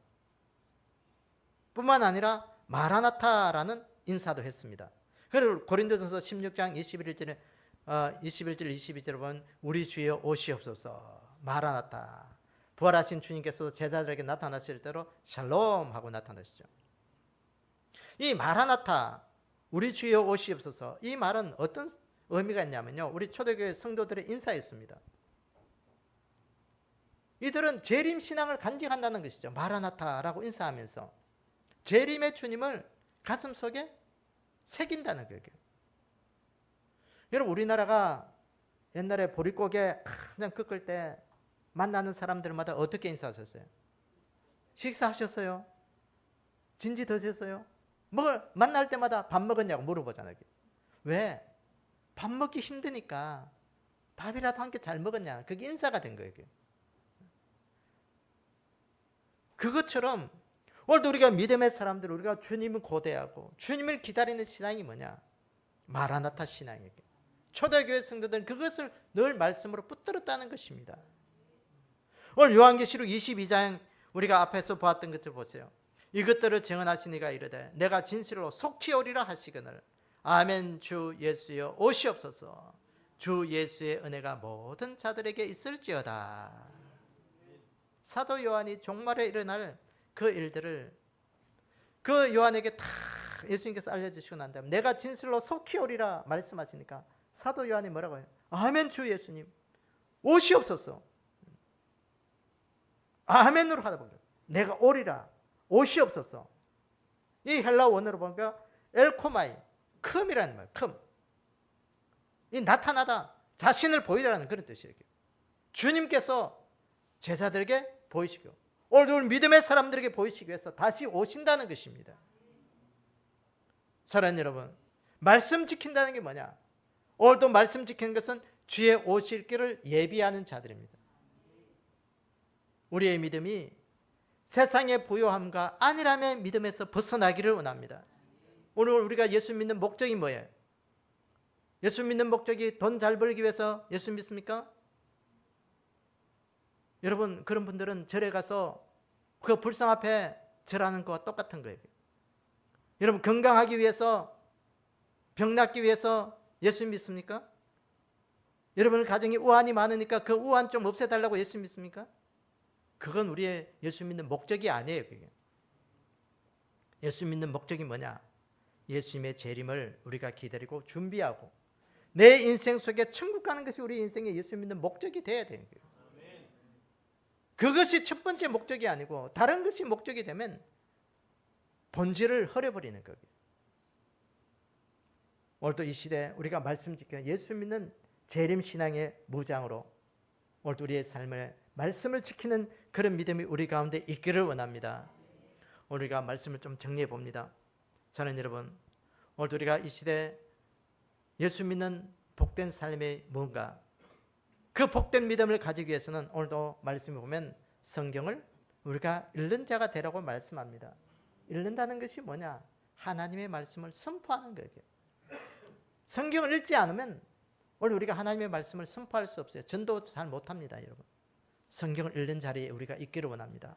Speaker 1: 뿐만 아니라 마라나타라는 인사도 했습니다. 그리고 고린도전서 16장 21절에 21절 22절에 보면 우리 주여 오시옵소서. 마라나타. 부활하신 주님께서 제자들에게 나타나실 때로 샬롬 하고 나타나시죠. 이 마라나타, 우리 주여 오시옵소서, 이 말은 어떤 의미가 있냐면요, 우리 초대교회 성도들의 인사였습니다. 이들은 재림 신앙을 간직한다는 것이죠. 마라나타라고 인사하면서 재림의 주님을 가슴속에 새긴다는 거예요. 여러분, 우리나라가 옛날에 보릿고개 그냥 꺾을 때 만나는 사람들마다 어떻게 인사하셨어요? 식사하셨어요? 진지 드셨어요? 뭘 만날 때마다 밥 먹었냐고 물어보잖아요. 왜? 밥 먹기 힘드니까 밥이라도 한 끼 잘 먹었냐. 그게 인사가 된 거예요. 그것처럼 오늘도 우리가 믿음의 사람들, 우리가 주님을 고대하고 주님을 기다리는 신앙이 뭐냐? 마라나타 신앙이에요. 초대교회 성도들은 그것을 늘 말씀으로 붙들었다는 것입니다. 오늘 요한계시록 22장 우리가 앞에서 보았던 것을 보세요. 이것들을 증언하시니가 이르되 내가 진실로 속히 오리라 하시거늘 아멘. 주 예수여 오시옵소서. 주 예수의 은혜가 모든 자들에게 있을지어다. 사도 요한이 종말에 일어날 그 일들을 그 요한에게 다 예수님께서 알려주시고 난 다음에 내가 진실로 속히 오리라 말씀하시니까 사도 요한이 뭐라고 해요? 아멘. 주 예수님 오시옵소서. 아멘으로 하다 보니까 내가 오리라 오시옵소서. 이 헬라 원어로 보니까 엘코마이, 큼이라는 말, 큼. 이 나타나다, 자신을 보이라는 그런 뜻이에요. 주님께서 제자들에게 보이시고 오늘 믿음의 사람들에게 보이시기 위해서 다시 오신다는 것입니다. 사랑하는 여러분, 말씀 지킨다는 게 뭐냐? 오늘도 말씀 지키는 것은 주의 오실 길을 예비하는 자들입니다. 우리의 믿음이 세상의 부요함과 안일함의 믿음에서 벗어나기를 원합니다. 오늘 우리가 예수 믿는 목적이 뭐예요? 예수 믿는 목적이 돈 잘 벌기 위해서 예수 믿습니까? 여러분, 그런 분들은 절에 가서 그 불상 앞에 절하는 것과 똑같은 거예요. 여러분, 건강하기 위해서, 병 낫기 위해서 예수 믿습니까? 여러분 가정에 우환이 많으니까 그 우환 좀 없애달라고 예수 믿습니까? 그건 우리의 예수 믿는 목적이 아니에요. 그게. 예수 믿는 목적이 뭐냐? 예수님의 재림을 우리가 기다리고 준비하고 내 인생 속에 천국 가는 것이 우리 인생의 예수 믿는 목적이 돼야 되는 거예요. 그것이 첫 번째 목적이 아니고 다른 것이 목적이 되면 본질을 흐려버리는 거예요. 오늘도 이 시대 우리가 말씀 지켜 예수 믿는 재림 신앙의 무장으로 오늘도 우리의 삶을 말씀을 지키는 그런 믿음이 우리 가운데 있기를 원합니다. 우리가 말씀을 좀 정리해 봅니다. 저는 여러분, 오늘도 우리가 이 시대 예수 믿는 복된 삶이 뭔가, 그 복된 믿음을 가지기 위해서는 오늘도 말씀을 보면 성경을 우리가 읽는 자가 되라고 말씀합니다. 읽는다는 것이 뭐냐? 하나님의 말씀을 선포하는 거예요. 성경을 읽지 않으면 오늘 우리가 하나님의 말씀을 선포할 수 없어요. 전도 잘 못합니다, 여러분. 성경을 읽는 자리에 우리가 있기를 원합니다.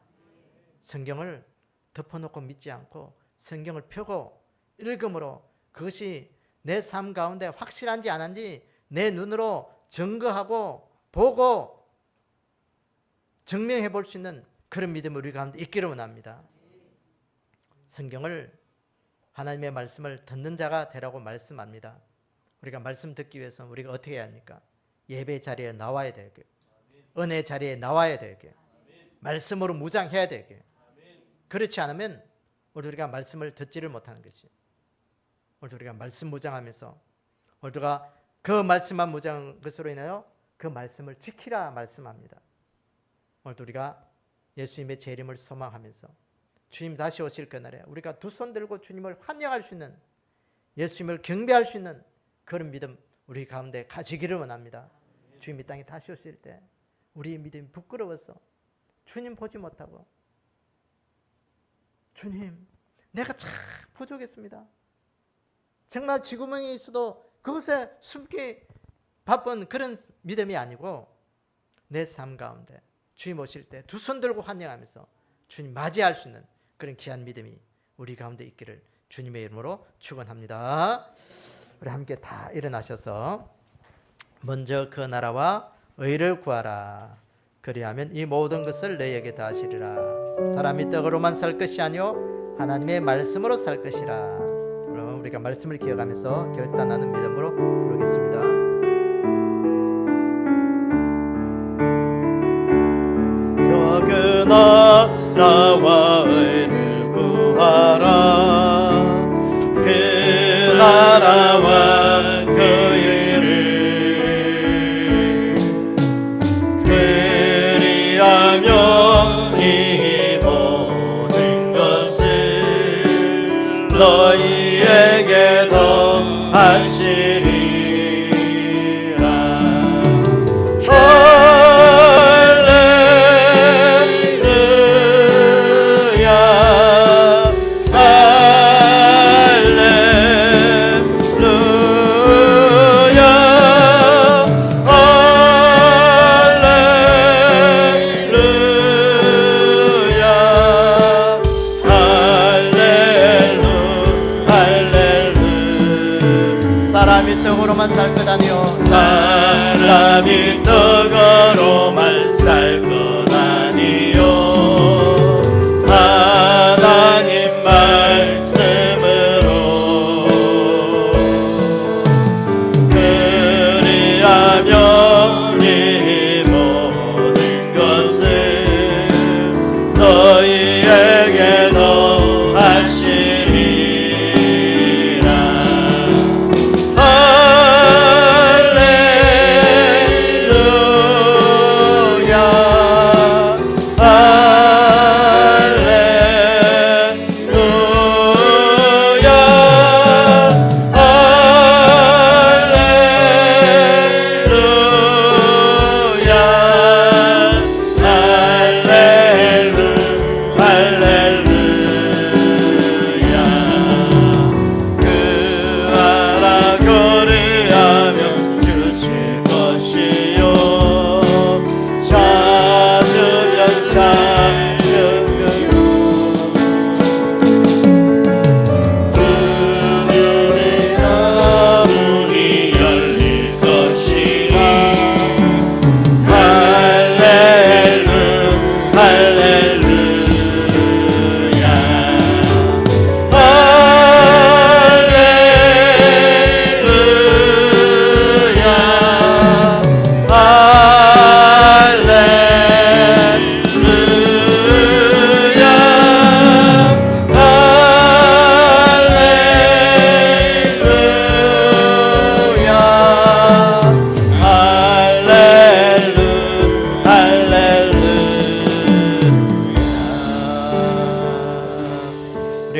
Speaker 1: 성경을 덮어놓고 믿지 않고 성경을 펴고 읽음으로 그것이 내 삶 가운데 확실한지 안 한지 내 눈으로 증거하고 보고 증명해 볼 수 있는 그런 믿음이 우리 가운데 있기를 원합니다. 성경을, 하나님의 말씀을 듣는 자가 되라고 말씀합니다. 우리가 말씀 듣기 위해서 우리가 어떻게 해야 합니까? 예배 자리에 나와야 되고요. 은혜 자리에 나와야 되고요. 말씀으로 무장해야 되고요. 그렇지 않으면 우리가 말씀을 듣지를 못하는 것이죠. 오늘 우리가 말씀 무장하면서 우리가 그 말씀만 무장한 것으로 인하여 그 말씀을 지키라 말씀합니다. 오늘 우리가 예수님의 재림을 소망하면서 주님 다시 오실 그날에 우리가 두 손 들고 주님을 환영할 수 있는, 예수님을 경배할 수 있는 그런 믿음 우리 가운데 가지기를 원합니다. 주님이 땅에 다시 오실 때 우리의 믿음이 부끄러워서 주님 보지 못하고 주님 내가 참 부족했습니다. 정말 쥐구멍이 있어도 그것에 숨기 바쁜 그런 믿음이 아니고 내 삶 가운데 주님 오실 때 두 손 들고 환영하면서 주님 맞이할 수 있는 그런 귀한 믿음이 우리 가운데 있기를 주님의 이름으로 축원합니다. 우리 함께 다 일어나셔서 먼저 그 나라와 의를 구하라. 그리하면 이 모든 것을 너희에게 더하시리라. 사람이 떡으로만 살 것이 아니요 하나님의 말씀으로 살 것이라. 그럼 우리가 말씀을 기억하면서 결단하는 믿음으로 부르겠습니다. 그 나라와 의를 구하라. 그 나라와 그 의를 그리하면 이 모든 것을 너희에게 더하시리라. 사람이 떡으로만 살 것 아니요 사람이 떡으로만 살 것 아니요 하나님 말씀으로 그리하면 이 모든 것을 너희에게 더하시리라.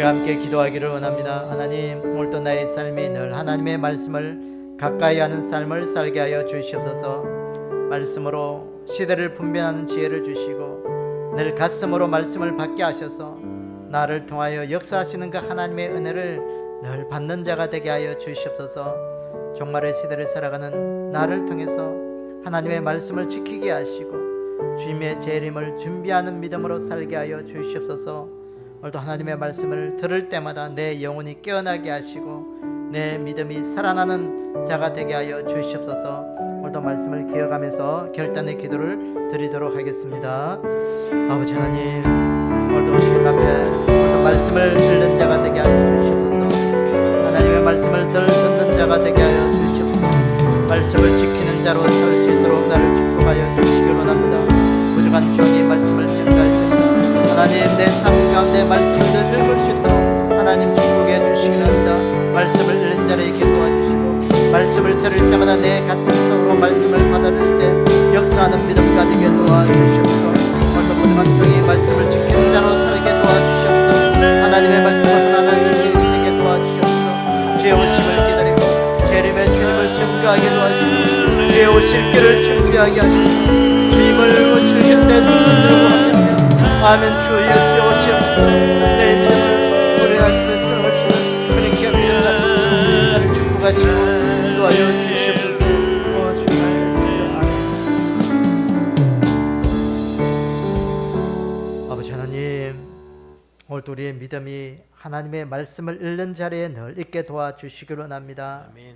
Speaker 1: 함께 기도하기를 원합니다. 하나님, 오늘도 나의 삶이 늘 하나님의 말씀을 가까이 하는 삶을 살게 하여 주시옵소서. 말씀으로 시대를 분별하는 지혜를 주시고 늘 가슴으로 말씀을 받게 하셔서 나를 통하여 역사하시는 그 하나님의 은혜를 늘 받는 자가 되게 하여 주시옵소서. 종말의 시대를 살아가는 나를 통해서 하나님의 말씀을 지키게 하시고 주님의 재림을 준비하는 믿음으로 살게 하여 주시옵소서. 오늘도 하나님의 말씀을 들을 때마다 내 영혼이 깨어나게 하시고 내 믿음이 살아나는 자가 되게 하여 주시옵소서. 오늘도 말씀을 기억하면서 결단의 기도를 드리도록 하겠습니다. 아버지 하나님, 오늘도 주님 앞에 오늘도 말씀을 듣는 자가 되게 하여 주시옵소서. 하나님의 말씀을 듣는 자가 되게 하여 주시옵소서. 말씀을 지키는 자로 살 수 있도록 나를 축복하여 주시기 원합니다. 부족한 종이 말씀을 증가하십니다. 하나님, 내 삶 가운데 말씀을 읽을 수 있도록 하나님 축복해 주시기 합니다. 말씀을 읽는 자에게 도와주시고 말씀을 들을 때마다 내 가슴 속으로 말씀을 받아들일 때 역사하는 믿음가 되게 도와주시옵소서. 오늘도 부족한 종이 말씀을 지키는 자로 살게 도와주시옵소서. 하나님의 말씀을 하나님을 지키게 도와주시옵소서. 주의 오심을 기다리고 재림의 주님을 증거하게 도와주시옵소서. 주의 오실 길을 준비하게 하시옵소서. 주님을 오실 때 눈을 들고 하며 아멘. 주 예수의 오심 내 믿음을 우리 하나님의 들어오시는 그렇게 믿는 나를 축복하시고 인도하여 주시옵소서. 아버지 하나님, 오늘 오늘도 우리의 믿음이 하나님의 말씀을 읽는 자리에 늘 있게 도와주시기를 원합니다.
Speaker 2: 아멘.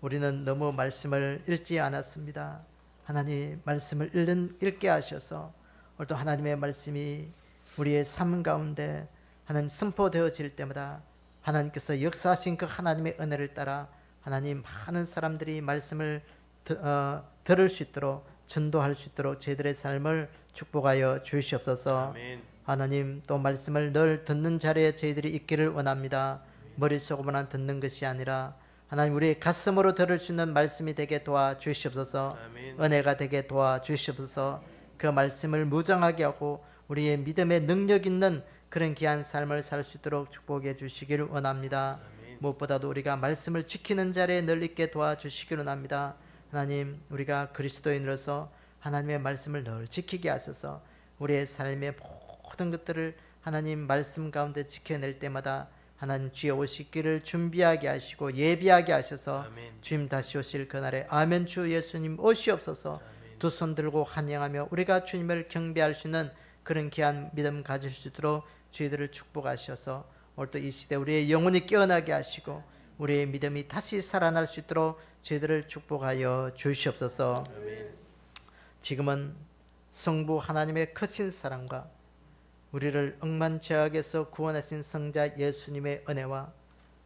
Speaker 1: 우리는 너무 말씀을 읽지 않았습니다. 하나님 말씀을 읽게 하셔서 오늘도 하나님의 말씀이 우리의 삶 가운데 하나님 선포되어질 때마다 하나님께서 역사하신 그 하나님의 은혜를 따라 하나님 많은 사람들이 말씀을 들을 수 있도록 전도할 수 있도록 저희들의 삶을 축복하여 주시옵소서.
Speaker 2: 아멘.
Speaker 1: 하나님 또 말씀을 늘 듣는 자리에 저희들이 있기를 원합니다. 머릿속으로만 듣는 것이 아니라 하나님 우리의 가슴으로 들을 수 있는 말씀이 되게 도와주시옵소서.
Speaker 2: 아멘.
Speaker 1: 은혜가 되게 도와주시옵소서. 그 말씀을 무장하게 하고 우리의 믿음의 능력 있는 그런 귀한 삶을 살 수 있도록 축복해 주시기를 원합니다.
Speaker 2: 아멘.
Speaker 1: 무엇보다도 우리가 말씀을 지키는 자리에 늘 있게 도와주시기를 원합니다. 하나님 우리가 그리스도인으로서 하나님의 말씀을 늘 지키게 하셔서 우리의 삶의 모든 것들을 하나님 말씀 가운데 지켜낼 때마다 하나님 주의 오시기를 준비하게 하시고 예비하게 하셔서
Speaker 2: 아멘.
Speaker 1: 주님 다시 오실 그날에 아멘 주 예수님 오시옵소서.
Speaker 2: 아멘.
Speaker 1: 두 손 들고 환영하며 우리가 주님을 경배할 수 있는 그런 귀한 믿음 가질 수 있도록 저희들을 축복하셔서 오늘도 이 시대 우리의 영혼이 깨어나게 하시고 우리의 믿음이 다시 살아날 수 있도록 저희들을 축복하여 주시옵소서.
Speaker 2: 아멘.
Speaker 1: 지금은 성부 하나님의 크신 사랑과 우리를 억만죄악에서 구원하신 성자 예수님의 은혜와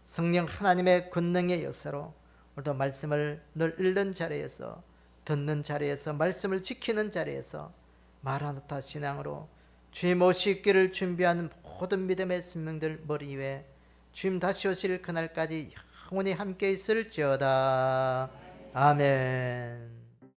Speaker 1: 성령 하나님의 권능의 역사로 오늘도 말씀을 늘 읽는 자리에서 듣는 자리에서 말씀을 지키는 자리에서 마라나타 신앙으로 주님 오시기를 준비하는 모든 믿음의 생명들 머리 위에 주님 다시 오실 그날까지 영원히 함께 있을지어다. 아멘.